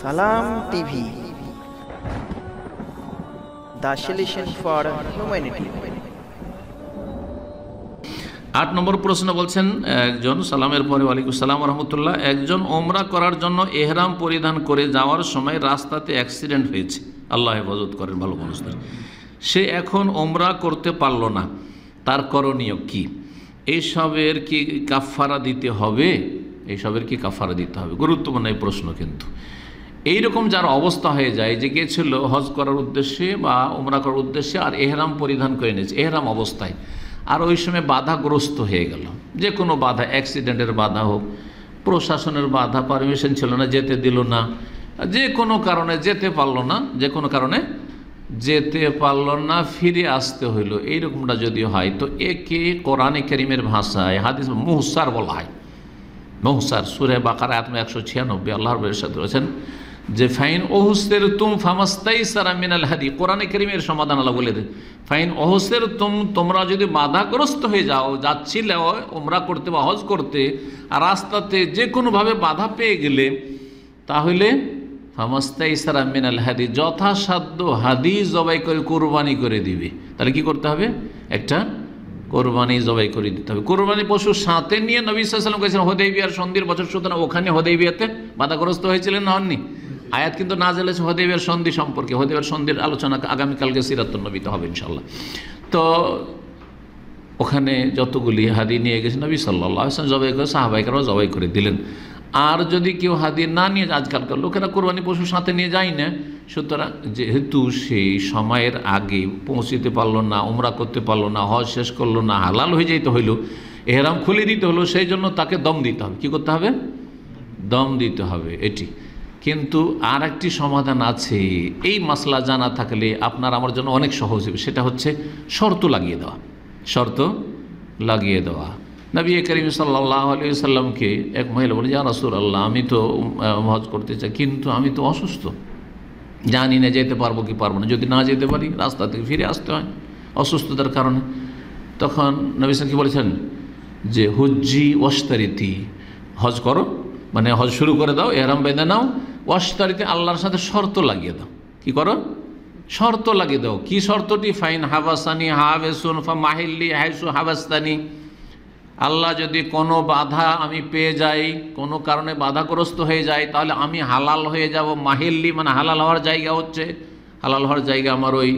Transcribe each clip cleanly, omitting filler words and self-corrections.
সালাম TV, the solution for humanity। 8 নম্বর প্রশ্ন বলছেন একজন, সালামের পরে ওয়ালাইকুম সালাম রহমতুল্লাহ, একজন ওমরা করার জন্য এহরাম পরিধান করে যাওয়ার সময় রাস্তাতে অ্যাক্সিডেন্ট হয়েছে, আল্লাহ হেফাজত করেন ভালো মানুষদের। সে এখন ওমরা করতে পারল না, তার করণীয় কি? এইসবের কি কাফারা দিতে হবে? এইসবের কি কাফারা দিতে হবে? গুরুত্বপূর্ণ এই প্রশ্ন। কিন্তু এইরকম যার অবস্থা হয়ে যায় যে গিয়েছিল হজ করার উদ্দেশ্যে বা ওমরা করার উদ্দেশ্যে, আর এহরাম পরিধান করে নিয়েছে এহরাম অবস্থায়, আর ওই সময় বাধাগ্রস্ত হয়ে গেল, যে কোনো বাধা, অ্যাক্সিডেন্টের বাধা হোক, প্রশাসনের বাধা, পারমিশন ছিল না, যেতে দিল না, যে কোনো কারণে যেতে পারলো না, যে কোনো কারণে যেতে পারলো না, ফিরে আসতে হইল, এইরকমটা যদি হয় তো একে কোরআনে কারীমের ভাষায় হাদিস মুহসার বলা হয়। মুহসার সূরা বাকারা আয়াত 196 আল্লাহর ইরশাদ করেছেন যে ফাইন ওহুসের তুম ফামাস্তাইসারা মিনাল হাদি। কোরআনে কারীমের সমাধান আল্লাহ বলে দেন, ফাইন ওহুসের তুম, তোমরা যদি বাধাগ্রস্ত হয়ে যাও, যাচ্ছিলে ওমরা করতে বা হজ করতে, আর রাস্তাতে যে কোনোভাবে বাধা পেয়ে গেলে, তাহলে ফামাস্তাইসারা মিনাল হাদি, যথাসাধ্য হাদি জবাই করে কোরবানি করে দিবে। তাহলে কি করতে হবে? একটা কোরবানি জবাই করে দিতে হবে। কোরবানি পশু সাথে নিয়ে নবী সাল্লাল্লাহু আলাইহি ওয়াসাল্লাম গেছেন হুদাইবিয়ার সন্ধির বছর, সুতরাং ওখানে হুদাইবিয়াতে বাধাগ্রস্ত হয়েছিলেন না, হননি? আয়াত কিন্তু নাযিল হয়েছে হুদাইবিয়ার সন্ধি সম্পর্কে। হুদাইবিয়ার সন্ধির আলোচনা আগামীকালকে সিরাতুন নবীতে হবে ইনশাআল্লাহ। তো ওখানে যতগুলি হাদি নিয়ে গেছে নবী সাল্লাল্লাহু আলাইহি ওয়াসাল্লাম জবাই করে, সাহাবাইকেরাও জবাই করে দিলেন। আর যদি কেউ হাদি না নিয়ে, আজকালকার লোকেরা কোরবানি পশু সাথে নিয়ে যায় না, সুতরাং যেহেতু সেই সময়ের আগে পৌঁছতে পারলো না, উমরা করতে পারলো না, হজ শেষ করলো না, হালাল হয়ে যেতে হইল, এহরাম খুলে দিতে হলো, সেই জন্য তাকে দম দিতে হবে। কী করতে হবে? দম দিতে হবে। এটি কিন্তু আর একটি সমাধান আছে, এই মাসলা জানা থাকলে আপনার আমার জন্য অনেক সহজ হবে। সেটা হচ্ছে শর্ত লাগিয়ে দেওয়া। শর্ত লাগিয়ে দেওয়া। নবী করিম সাল্লাল্লাহু আলাইহি ওয়াসাল্লামকে এক মহিলা বলে, ইয়া রাসূলুল্লাহ, আমি তো হজ করতে চাই, কিন্তু আমি তো অসুস্থ, জানি না যেতে পারবো কি পারবো না, যদি না যেতে পারি রাস্তা থেকে ফিরে আসতে হয় অসুস্থতার কারণে। তখন নবী সাল্লাল্লাহু আলাইহি ওয়াসাল্লাম কি বলেছেন যে হুজ্জি ওয়াশতারিতি, হজ করো, মানে হজ শুরু করে দাও, এহরাম বেঁধে নাও, ওয়াশতারিতি, আল্লাহর সাথে শর্ত লাগিয়ে দাও। কি করো? শর্ত লাগিয়ে দাও। কি শর্তটি? ফাইন হাবাসানি হাবেসুন ফামাহিল্লি হাইসু হাবাস্তানি, আল্লাহ যদি কোনো বাধা আমি পেয়ে যাই, কোনো কারণে বাধাগ্রস্ত হয়ে যাই, তাহলে আমি হালাল হয়ে যাব। মাহিল্লি মানে হালাল হওয়ার জায়গা হচ্ছে, হালাল হওয়ার জায়গা আমার ওই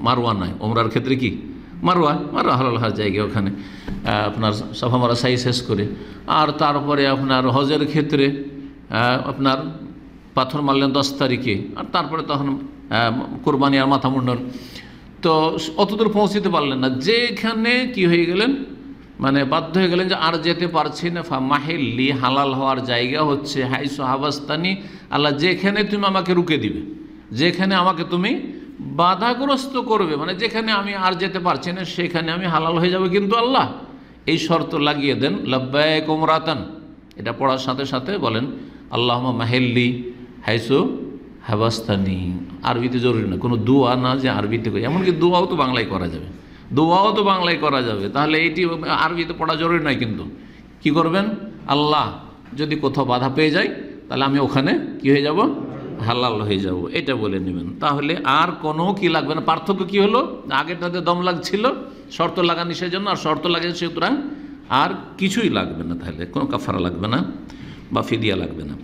মারওয়া নয়, ওমরার ক্ষেত্রে কি মারওয়া, হালাল হওয়ার জায়গা ওখানে আপনার সাফা মারা সাই শেষ করে। আর তারপরে আপনার হজের ক্ষেত্রে আপনার পাথর মারলেন 10 তারিখে, আর তারপরে তখন কোরবানি আর মাথা মুন্ডন। তো অতদূর পৌঁছতে পারলেন না, যেখানে কি হয়ে গেলেন, মানে বাধ্য হয়ে গেলেন যে আর যেতে পারছি না, মাহিল্লি হালাল হওয়ার জায়গা হচ্ছে হাইসু হাবাস্তানি, আল্লাহ যেখানে তুমি আমাকে রুকে দিবে, যেখানে আমাকে তুমি বাধাগ্রস্ত করবে, মানে যেখানে আমি আর যেতে পারছি না সেখানে আমি হালাল হয়ে যাবে। কিন্তু আল্লাহ এই শর্ত লাগিয়ে দেন, লাব্বাইক উমরাতান, এটা পড়ার সাথে সাথে বলেন আল্লাহুম্মা মাহিল্লি হাইসু হাবাস্তানি। আরবিতে জরুরি না, কোনো দোয়া না যে আরবিতে করি, এমনকি দোয়াও তো বাংলায় করা যাবে, দোয়াও তো বাংলায় করা যাবে, তাহলে এইটি আরবিতে পড়া জরুরি নয়। কিন্তু কি করবেন? আল্লাহ যদি কোথাও বাধা পেয়ে যায়, তাহলে আমি ওখানে কি হয়ে যাব? হালাল হয়ে যাব, এটা বলে নেবেন। তাহলে আর কোনো কি লাগবে না। পার্থক্য কি হলো? আগেরটাতে দম লাগছিল, শর্ত লাগানি সেজন্য, আর শর্ত লাগে সুতরাং আর কিছুই লাগবে না, তাহলে কোনো কাফারা লাগবে না বা ফিদিয়া লাগবে না।